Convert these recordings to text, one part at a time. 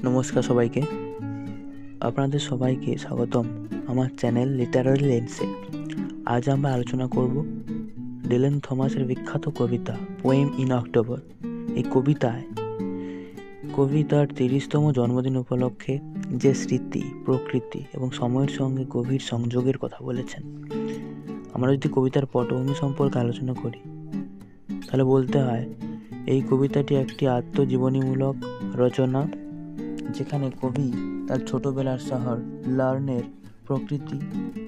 নমস্কার সবাইকে, আপনাদের সবাইকে স্বাগতম আমার চ্যানেল লিটারারি লেন্সে। আজ আমরা আলোচনা করব ডিলান থমাসের বিখ্যাত কবিতা পোয়েম ইন অক্টোবর। এই কবিতায় কবি তার 30তম জন্মদিন উপলক্ষে যে স্মৃতি, প্রকৃতি এবং সময়ের সঙ্গে গভীর সংযোগের কথা বলেছেন। আমরা যদি কবিতার পটভূমি সম্পর্কে আলোচনা করি তাহলে বলতে হয় এই কবিতাটি একটি আত্মজীবনীমূলক রচনা, যেখানে কবি তার ছোটবেলার শহর লার্নের প্রকৃতি,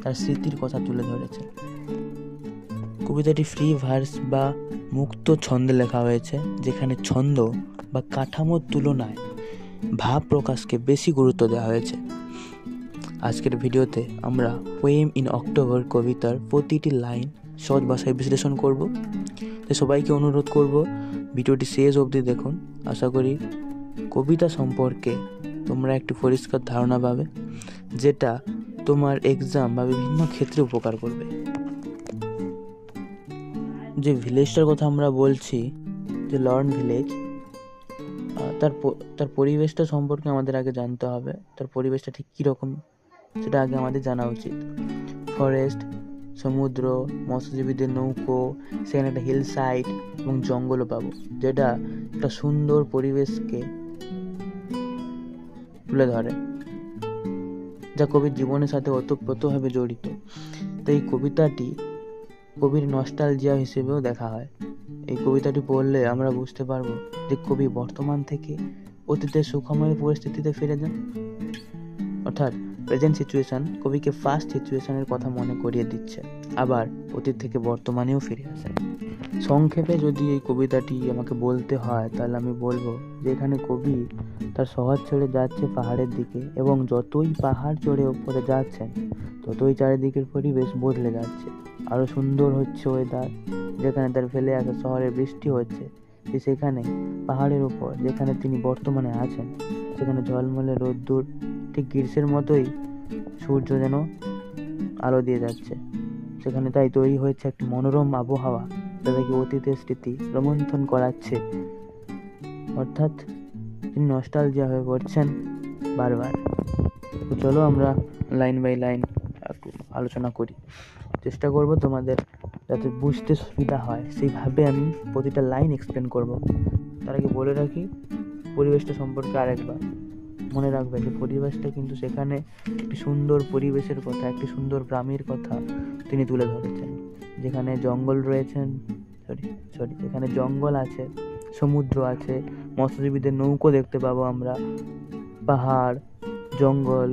তার স্মৃতির কথা তুলে ধরেছে। কবিতাটি ফ্রি ভার্স বা মুক্ত ছন্দে লেখা হয়েছে, যেখানে ছন্দ বা কাঠামোর তুলনায় ভাব প্রকাশকে বেশি গুরুত্ব দেওয়া হয়েছে। আজকের ভিডিওতে আমরা পোয়েম ইন অক্টোবর কবিতার প্রতিটি লাইন সহজ ভাষায় বিশ্লেষণ করব। তাই সবাইকে অনুরোধ করব ভিডিওটি শেষ অবধি দেখুন। আশা করি কবিতা সম্পর্কে তোমরা একটি পরিষ্কার ধারণা পাবে, যেটা তোমার এক্সাম বা বিভিন্ন ক্ষেত্রে উপকার করবে। যে ভিলেজটার কথা আমরা বলছি, যে লর্ন ভিলেজ, তার পরিবেশটা সম্পর্কে আমাদের আগে জানতে হবে। তার পরিবেশটা ঠিক কীরকম সেটা আগে আমাদের জানা উচিত। ফরেস্ট, সমুদ্র, মৎস্যজীবীদের নৌকো, সেখানে একটা হিল সাইড এবং জঙ্গলও পাবো, যেটা একটা সুন্দর পরিবেশকে তুলে ধরে, যা কবির জীবনের সাথে ওতপ্রোতভাবে জড়িত। তো এই কবিতাটি কবির নস্টালজিয়া হিসেবেও দেখা হয়। এই কবিতাটি পড়লে আমরা বুঝতে পারবো যে কবি বর্তমান থেকে অতীতের সুখময় পরিস্থিতিতে ফিরে যান, অর্থাৎ প্রেজেন্ট সিচুয়েশন কবিকে ফার্স্ট সিচুয়েশনের কথা মনে করিয়ে দিচ্ছে, আবার অতীত থেকে বর্তমানেও ফিরে আসেন। সংক্ষেপে যদি এই কবিতাটি আমাকে বলতে হয় তাহলে আমি বলবো যে এখানে কবি তার শহর ছেড়ে যাচ্ছে পাহাড়ের দিকে, এবং যতই পাহাড় চড়ে উপরে যাচ্ছেন ততই চারিদিকের পরিবেশ বদলে যাচ্ছে, আরো সুন্দর হচ্ছে ওয়েদার। যেখানে তার ফেলে আসা শহরে বৃষ্টি হচ্ছে, সেখানে পাহাড়ের উপর যেখানে তিনি বর্তমানে আছেন সেখানে ঝলমলে রোদ্দুর, ঠিক গ্রীষ্মের মতোই সূর্য যেন আলো দিয়ে যাচ্ছে সেখানে। তাই তৈরি হয়েছে একটি মনোরম আবহাওয়া, যাদেরকে অতীতের স্মৃতি রোমন্থন করাচ্ছে, অর্থাৎ তিনি নস্টালজিয়া হয়ে পড়ছেন বারবার। তো চলো আমরা লাইন বাই লাইন আলোচনা করি। চেষ্টা করব তোমাদের যাতে বুঝতে সুবিধা হয় সেইভাবে আমি প্রতিটা লাইন এক্সপ্লেন করব। তার আগে বলে রাখি পরিবেশটা সম্পর্কে আরেকবার। মনে রাখবে যে পরিবেশটা কিন্তু সেখানে একটি সুন্দর পরিবেশের কথা, একটি সুন্দর গ্রামের কথা তিনি তুলে ধরেছেন, যেখানে জঙ্গল রয়েছেন, যেখানে জঙ্গল আছে, সমুদ্র আছে, মৎস্যজীবীদের নৌকো দেখতে পাবো আমরা, পাহাড়, জঙ্গল,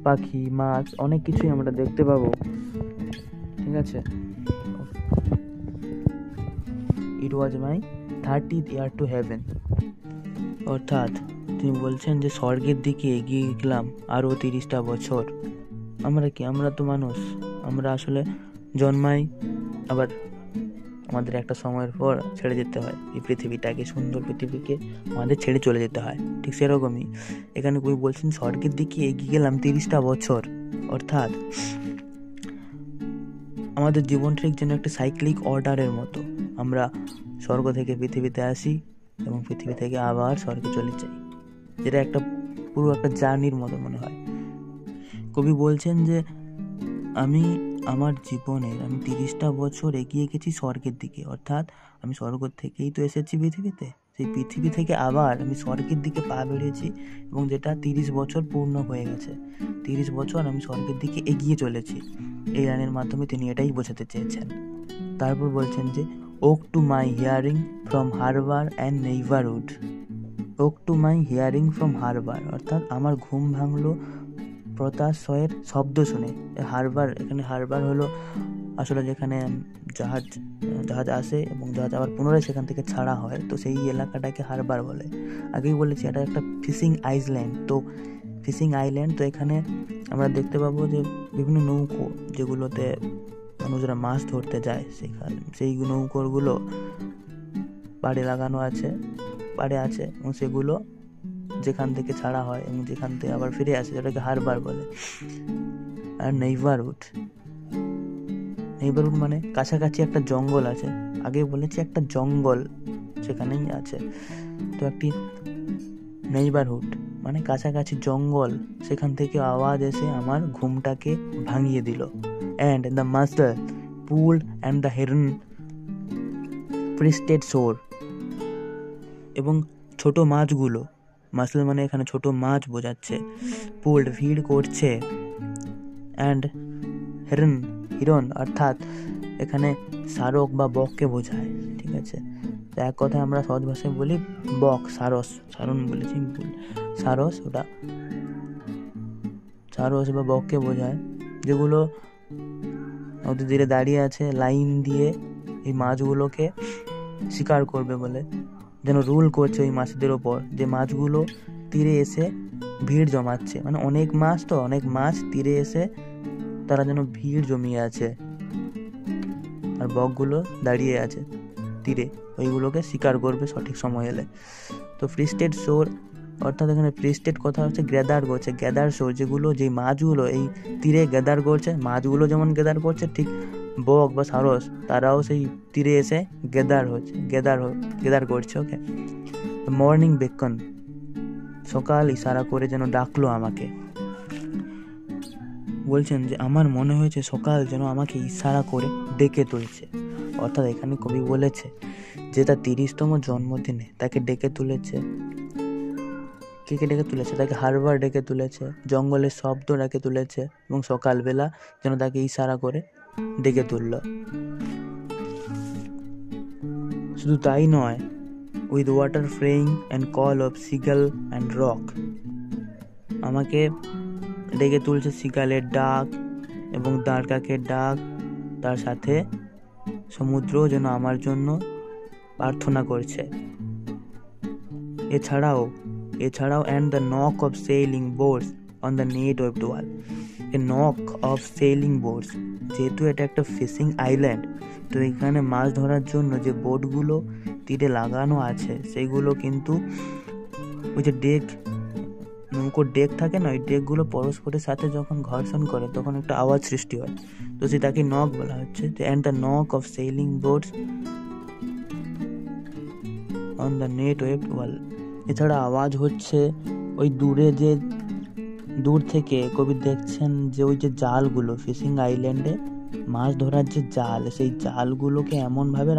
পাখি, মাছ, অনেক কিছুই আমরা দেখতে পাবো। ঠিক আছে। ইট ওয়াজ মাই 30th year to heaven, অর্থাৎ তিনি বলছেন যে স্বর্গের দিকে এগিয়ে গেলাম আরও 30টা বছর। আমরা তো মানুষ, আমরা আসলে জন্মাই, আবার আমাদের একটা সময়ের পর ছেড়ে যেতে হয় এই পৃথিবীটাকে, সুন্দর পৃথিবীকে আমাদের ছেড়ে চলে যেতে হয়। ঠিক সেরকমই এখানে কবি বলছেন স্বর্গের দিকে এগিয়ে গেলাম 30টা বছর, অর্থাৎ আমাদের জীবন ঠিক যেন একটা সাইক্লিক অর্ডারের মতো। আমরা স্বর্গ থেকে পৃথিবীতে আসি এবং পৃথিবী থেকে আবার স্বর্গে চলে যাই, যেটা পুরো একটা জার্নির মতো মনে হয়। কবি বলছেন যে আমার জীবনের 30টা বছর এগিয়ে গেছি স্বর্গের দিকে, অর্থাৎ আমি স্বর্গ থেকেই তো এসেছি পৃথিবীতে, সেই পৃথিবী থেকে আবার আমি স্বর্গের দিকে পা বেরিয়েছি, এবং যেটা 30 বছর পূর্ণ হয়ে গেছে। 30 বছর আমি স্বর্গের দিকে এগিয়ে চলেছি। এই লাইনের মাধ্যমে তিনি এটাই বোঝাতে চেয়েছেন। তারপর বলছেন যে woke to my hearing from harbour and neighbourhood. Woke to my hearing from harbour, অর্থাৎ আমার ঘুম ভাঙলো প্রতাশয়ের শব্দ শুনে। হারবার, এখানে হারবার হলো আসলে যেখানে জাহাজ আসে এবং জাহাজ আবার পুনরায় সেখান থেকে ছাড়া হয়, তো সেই এলাকাটাকে হারবার বলে। আগেই বলেছি এটা একটা ফিশিং আইল্যান্ড। তো এখানে আমরা দেখতে পাবো যে বিভিন্ন নৌকো, যেগুলোতে মানুষরা মাছ ধরতে যায়, সেই নৌকোগুলো পাড়ে আছে এবং সেগুলো যেখান থেকে ছাড়া হয় এবং যেখান থেকে আবার ফিরে আসে, যেটাকে হারবার বলে। আর নেইবারহুড মানে কাছাকাছি একটা জঙ্গল আছে। আগে বলেছি একটা জঙ্গল সেখানেই আছে, তো একটি নেইবারহুড মানে কাছাকাছি জঙ্গল, সেখান থেকে আওয়াজ এসে আমার ঘুমটাকে ভাঙিয়ে দিল। And the master pool and the heron priested shore, এবং ছোট মাছগুলো, মাসল মানে এখানে ছোট মাছ বোঝাচ্ছে, পুল্ড ভিড় করছে, অ্যান্ড হিরন অর্থাৎ এখানে সারক বা বককে বোঝায়। ঠিক আছে, তো এক কথায় আমরা সহজ ভাষায় বলি বক, সারন বলেছি ভুল, সারস, ওটা সারস বা বককে বোঝায়, যেগুলো নদীর তীরে দাঁড়িয়ে আছে লাইন দিয়ে এই মাছগুলোকে শিকার করবে বলে, যেন রুল করছে ওই মাছদের ওপর, যে মাছগুলো তীরে এসে ভিড় জমাচ্ছে, মানে অনেক মাছ তীরে এসে তারা যেন ভিড় জমিয়ে আছে, আর বকগুলো দাঁড়িয়ে আছে তীরে, ওইগুলোকে শিকার করবে সঠিক সময় এলে। তো প্রিস্টেড সোর অর্থাৎ এখানে প্রিস্টেড কথা হচ্ছে গ্যাদার করছে, গ্যাদার সোর, যেগুলো যে মাছগুলো এই তীরে গ্যাদার করছে, মাছগুলো যেমন গ্যাদার করছে, ঠিক বক বা সারস তারাও সেই তীরে এসে গ্যাদার করছে। ওকে, মর্নিং বেকন, সকাল ইশারা করে যেন ডাকলো আমাকে। বলছেন যে আমার মনে হয়েছে সকাল যেন আমাকে ইশারা করে ডেকে তুলছে, অর্থাৎ এখানে কবি বলেছে যে তার 30তম জন্মদিনে তাকে ডেকে তুলেছে। কে ডেকে তুলেছে? তাকে হারবার ডেকে তুলেছে, জঙ্গলের শব্দ ডেকে তুলেছে, এবং সকালবেলা যেন তাকে ইশারা করে ডেকে তুলল। শুধু তাই নয়, with water ফ্রেইং and call of seagull and rock, আমাকে ডেকে তুলছে সিগালের ডাক এবং দাঁড় কাকের ডাক, তার সাথে সমুদ্র যেন আমার জন্য প্রার্থনা করছে। এছাড়াও and the knock of sailing boats on the net webbed wall, A knock of sailing boats, যেহেতু এটা একটা ফিশিং আইল্যান্ড, তো এখানে মাছ ধরার জন্য যে বোটগুলো তীরে লাগানো আছে সেইগুলো কিন্তু ওই যে নৌকোর ডেক থাকে না, ওই ডেকগুলো পরস্পরের সাথে যখন ঘর্ষণ করে তখন একটা আওয়াজ সৃষ্টি হয়, তো সেটাকে নক বলা হচ্ছে। And the knock of sailing boats on the net webbed wall, এছাড়া আওয়াজ হচ্ছে ওই দূর থেকে কবি দেখছেন যে ওই যে জালগুলো ফিশিং আইল্যান্ডে মাছ ধরার যে জাল, সেই জালগুলোকে এমনভাবে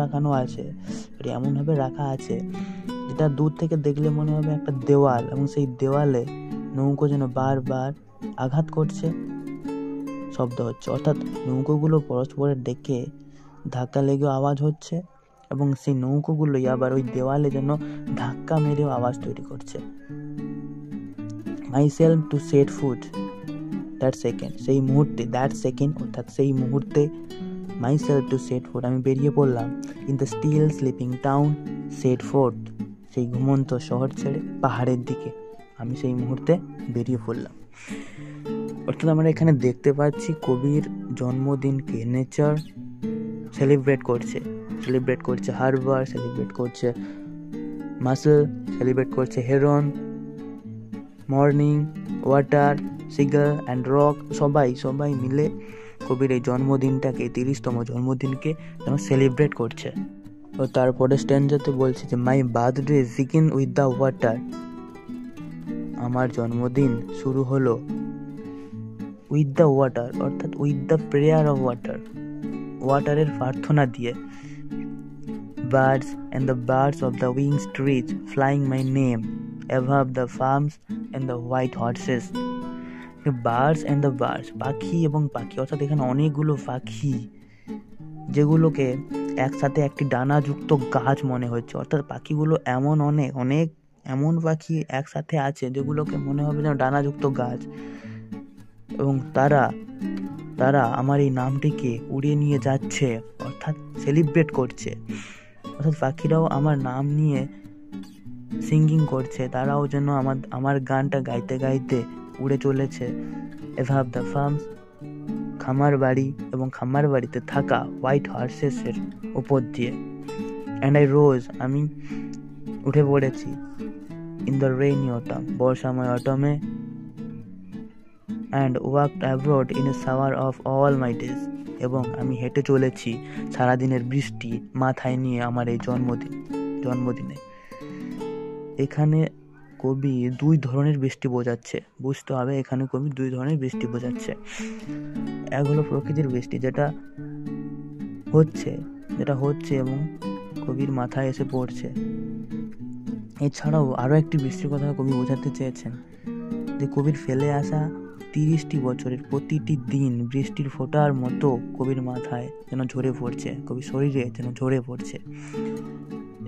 রাখা আছে যেটা দূর থেকে দেখলে মনে হবে একটা দেওয়াল, এবং সেই দেওয়ালে নৌকো যেন বারবার আঘাত করছে, শব্দ হচ্ছে, অর্থাৎ নৌকোগুলো পরস্পরের ডেকে ধাক্কা লেগেও আওয়াজ হচ্ছে, এবং সেই নৌকোগুলোই আবার ওই দেওয়ালে যেন ধাক্কা মেরেও আওয়াজ তৈরি করছে। Myself to set foot that মুহূর্তে মাইসেলফ টু সেট ফুট, আমি বেরিয়ে পড়লাম, in the still sleeping town set forth, সেই ঘুমন্ত শহর ছেড়ে পাহাড়ের দিকে আমি সেই মুহূর্তে বেরিয়ে পড়লাম। অর্থাৎ আমরা এখানে দেখতে পাচ্ছি কবির জন্মদিনকে নেচার সেলিব্রেট করছে, হারবার সেলিব্রেট করছে, মাসল সেলিব্রেট করছে, heron, morning, water, cigar and rock, সবাই মিলে কবির এই জন্মদিনটাকে 30তম জন্মদিনকে যেন সেলিব্রেট করছে। তো তারপরে স্ট্যান্জাতে বলছে যে my birthday begin with the water, আমার জন্মদিন শুরু হলো উইথ দ্য ওয়াটার, অর্থাৎ উইথ দ্য প্রেয়ার অফ ওয়াটারের প্রার্থনা দিয়ে। Birds and the birds of the wings trees flying my name above the farms and the white horses, birds and the birds, পাখি এবং পাখি, অর্থাৎ এখানে অনেকগুলো পাখি যেগুলোকে একসাথে একটি ডানাযুক্ত গাছ মনে হচ্ছে, অর্থাৎ পাখিগুলো অনেক এমন পাখি একসাথে আছে যেগুলোকে মনে হবে যেন ডানাযুক্ত গাছ, এবং তারা আমার এই নামটিকে উড়িয়ে নিয়ে যাচ্ছে, অর্থাৎ সেলিব্রেট করছে, অর্থাৎ পাখিরাও আমার নাম নিয়ে সিঙ্গিং করছে, তারাও যেন আমার গানটা গাইতে গাইতে উড়ে চলেছে। এভাব দ্য ফার্মস, খামার বাড়ি এবং খামার বাড়িতে থাকা হোয়াইট হর্সেসের উপর দিয়ে। অ্যান্ড আই রোজ, আমি উঠে পড়েছি, ইন দ্য রেইনি অটাম, বর্ষাময় অটমে, and walked abroad in a shower of all my days, এবং আমি হেঁটে চলেছি সারাদিনের বৃষ্টি মাথায় নিয়ে আমার এই জন্মদিনে। এখানে কবি দুই ধরনের বৃষ্টি বোঝাচ্ছে, বুঝতে হবে এখানে কবি দুই ধরনের বৃষ্টি বোঝাচ্ছে। এক হলো প্রকৃতির বৃষ্টি, যেটা হচ্ছে এবং কবির মাথায় এসে পড়ছে। এছাড়াও আরও একটি বৃষ্টির কথা কবি বোঝাতে চেয়েছেন, যে কবির ফেলে আসা 30টি বছরের প্রতিটি দিন বৃষ্টির ফোঁটার মতো কবির মাথায় যেন ঝরে পড়ছে, কবির শরীরে যেন ঝরে পড়ছে।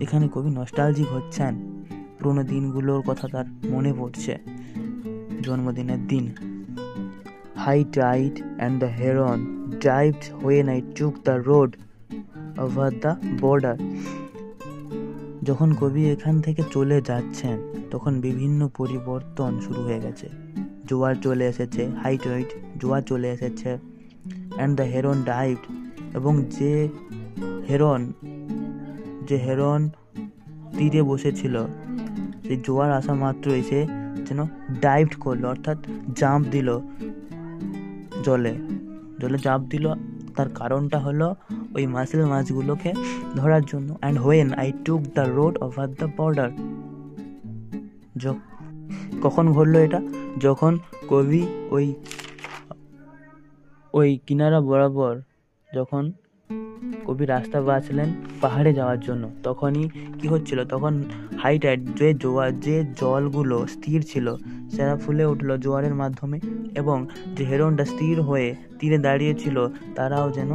এখানে কবি নস্টালজিক হচ্ছেন, পুরোনো দিনগুলোর কথা তার মনে পড়ছে, জন্মদিনের দিন। High tide and the heron dived when I took the road over the border. যখন কবি এখান থেকে চলে যাচ্ছেন তখন বিভিন্ন পরিবর্তন শুরু হয়ে গেছে। জোয়ার চলে এসেছে, হাই টাইড, জোয়ার চলে এসেছে। অ্যান্ড দ্য হেরন ডাইভড, এবং যে হেরন তীরে বসেছিল, সেই জোয়ার আসা মাত্র এসে যেন ডাইভ করলো, অর্থাৎ জাম্প দিল, জলে জাম্প দিল। তার কারণটা হলো ওই মাছগুলোকে ধরার জন্য। And when I took the road over the border, কখন ঘটলো এটা? যখন কবি ওই কিনারা বরাবর যখন কবি রাস্তা বাছলেন পাহাড়ে যাওয়ার জন্য, তখনই কি হচ্ছিল, তখন হাই টাইড, যে জলগুলো স্থির ছিল সেটা ফুলে উঠলো জোয়ারের মাধ্যমে, এবং যে হেরনটা স্থির হয়ে তীরে দাঁড়িয়েছিল তারাও যেন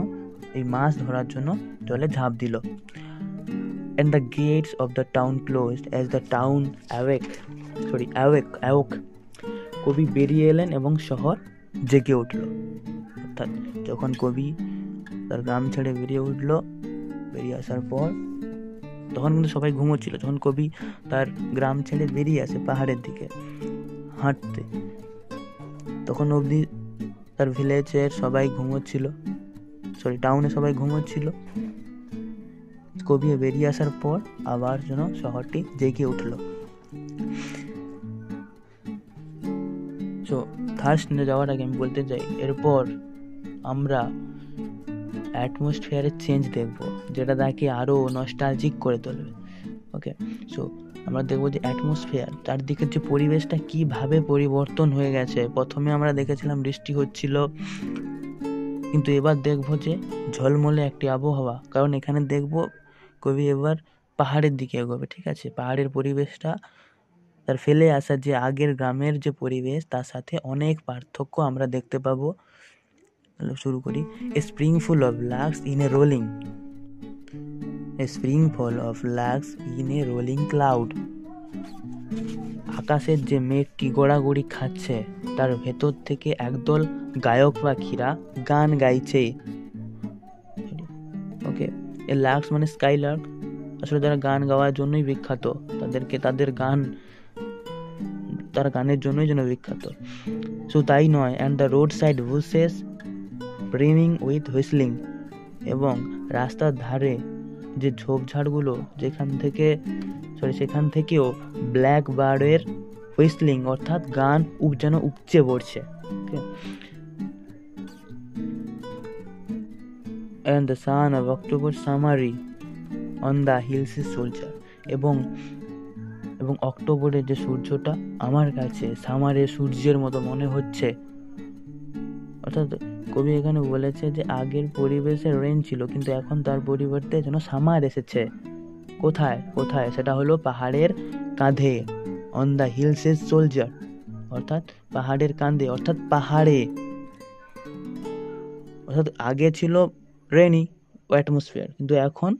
এই মাছ ধরার জন্য জলে ঝাঁপ দিল। And the gates of the town closed as the town awoke. কবি বেরিয়ে এলেন এবং শহর জেগে উঠল। অর্থাৎ যখন কবি তার গ্রাম ছেড়ে বেরিয়ে আসার পর, তখন কিন্তু সবাই ঘুমোচ্ছিল। যখন কবি তার গ্রাম ছেড়ে বেরিয়ে আসে পাহাড়ের দিকে হাঁটতে, তখন অবধি তার ভিলেজের সবাই টাউনে সবাই ঘুমোচ্ছিল। কবি বেরিয়ে আসার পর আবার যেন শহরটি জেগে উঠল। থার্ড সিনে যাওয়ার আগে আমি বলতে চাই, এরপর আমরা অ্যাটমসফিয়ারের চেঞ্জ দেখব, যেটা তাকে আরও নস্টালজিক করে তুলবে। ওকে, সো আমরা দেখবো যে অ্যাটমসফিয়ার, চারদিকের যে পরিবেশটা কিভাবে পরিবর্তন হয়ে গেছে। প্রথমে আমরা দেখেছিলাম বৃষ্টি হচ্ছিল, কিন্তু এবার দেখবো যে ঝলমলে একটি আবহাওয়া, কারণ এখানে দেখবো কবি এবার পাহাড়ের দিকে এগোবে। ঠিক আছে, পাহাড়ের পরিবেশটা তার ফেলে আসা যে আগের গ্রামের যে পরিবেশ তার সাথে অনেক পার্থক্য আমরা দেখতে পাবো। শুরু করি। A springful of larks in a rolling cloud. আকাশের যে মেঘটি গোড়াগড়ি খাচ্ছে তার ভেতর থেকে একদল গায়ক পাখিরা গান গাইছে। ওকে, এ লার্কস মানে স্কাই লার্ক, আসলে তারা গান গাওয়ার জন্যই বিখ্যাত, তার গানের জন্যই যেন বিখ্যাত। শুধু তাই নয়, and the road side bushes brimming with whistling, এবং রাস্তার ধারে যে ঝোপঝাড়গুলো সেখান থেকেও ব্ল্যাক বার্ডের হুইসলিং অর্থাৎ গান যেন উপচে পড়ছে। And the sun of October summery on the hills is soldier, এবং অক্টোবরের যে সূর্যটা আমার কাছে সামারের সূর্যের মতো মনে হচ্ছে। অর্থাৎ কবি এখানে বলেছে যে আগের পরিবেশে রেন ছিল, কিন্তু এখন তার পরিবর্তে যেন সামার এসেছে। কোথায় সেটা হলো পাহাড়ের কাঁধে। On the hills is soldier, অর্থাৎ পাহাড়ের কাঁধে, অর্থাৎ পাহাড়ে। অর্থাৎ আগে ছিল রেনি অ্যাটমসফিয়ার, কিন্তু এখন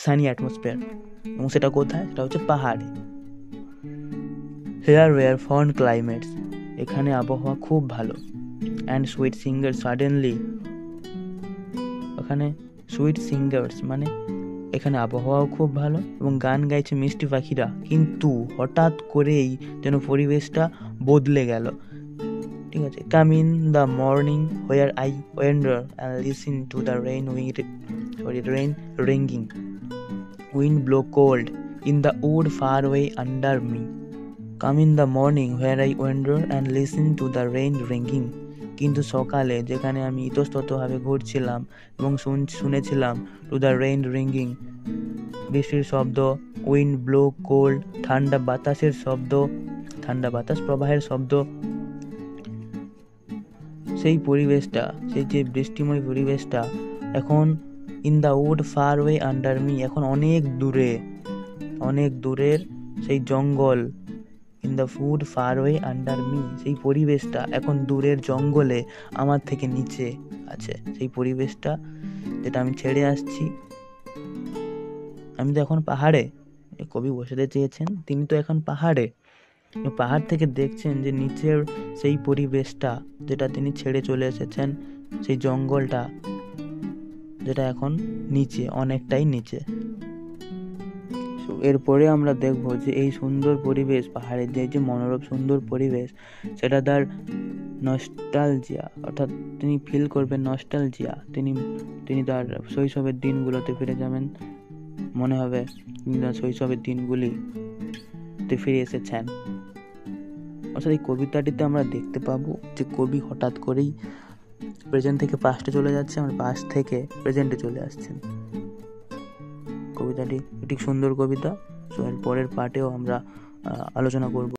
সানি অ্যাটমসফিয়ার, এবং সেটা কোথায়? সেটা হচ্ছে পাহাড়ে। হেয়ার ওয়ার ফন ক্লাইমেটস, এখানে আবহাওয়া খুব ভালো। অ্যান্ড সুইট সিঙ্গার সাডেনলি, এখানে সুইট সিঙ্গার্স মানে এখানে আবহাওয়াও খুব ভালো এবং গান গাইছে মিষ্টি পাখিরা। কিন্তু হঠাৎ করেই যেন পরিবেশটা বদলে গেল। ঠিক আছে, come in the morning where I wonder and listen to the rain ringing, wind blow cold in the wood far way under me. Come in the morning where I wonder and listen to the rain ringing, কিন্তু সকালে যেখানে আমি ইতস্ততভাবে ঘুরছিলাম এবং শুনেছিলাম two the rain ringing, বৃষ্টির শব্দ wind blow cold, ঠান্ডা বাতাসের শব্দ, ঠান্ডা বাতাস প্রবাহের শব্দ, সেই পরিবেশটা, সেই যে বৃষ্টিময় পরিবেশটা এখন in the wood far way under me, এখন অনেক দূরের সেই জঙ্গল, in the food fur way under me, সেই পরিবেশটা এখন দূরের জঙ্গলে আমার থেকে নিচে আছে। সেই পরিবেশটা যেটা আমি ছেড়ে আসছি, আমি তো এখন পাহাড়ে, কবি বসাতে চেয়েছেন তিনি তো এখন পাহাড়ে, পাহাড় থেকে দেখছেন যে নিচের সেই পরিবেশটা যেটা তিনি ছেড়ে চলে এসেছেন, সেই জঙ্গলটা যেটা এখন নিচে, অনেকটাই নিচে। এরপরে আমরা দেখব যে এই সুন্দর পরিবেশ, পাহাড়ের যে মনোরম সুন্দর পরিবেশ, সেটা তার নস্টালজিয়া, অর্থাৎ তিনি ফিল করবেন নস্টালজিয়া, তিনি তার শৈশবের দিনগুলোতে ফিরে যাবেন, মনে হবে শৈশবের দিনগুলিতে ফিরে এসেছেন। অর্থাৎ এই কবিতাটিতে আমরা দেখতে পাবো যে কবি হঠাৎ করেই প্রেজেন্ট থেকে পাস্টে চলে যাচ্ছে, আমরা পাস্ট থেকে প্রেজেন্টে চলে আসছেন। কবিতাটি একটি সুন্দর কবিতা। সো এর পরের পার্টেও আমরা আলোচনা করব।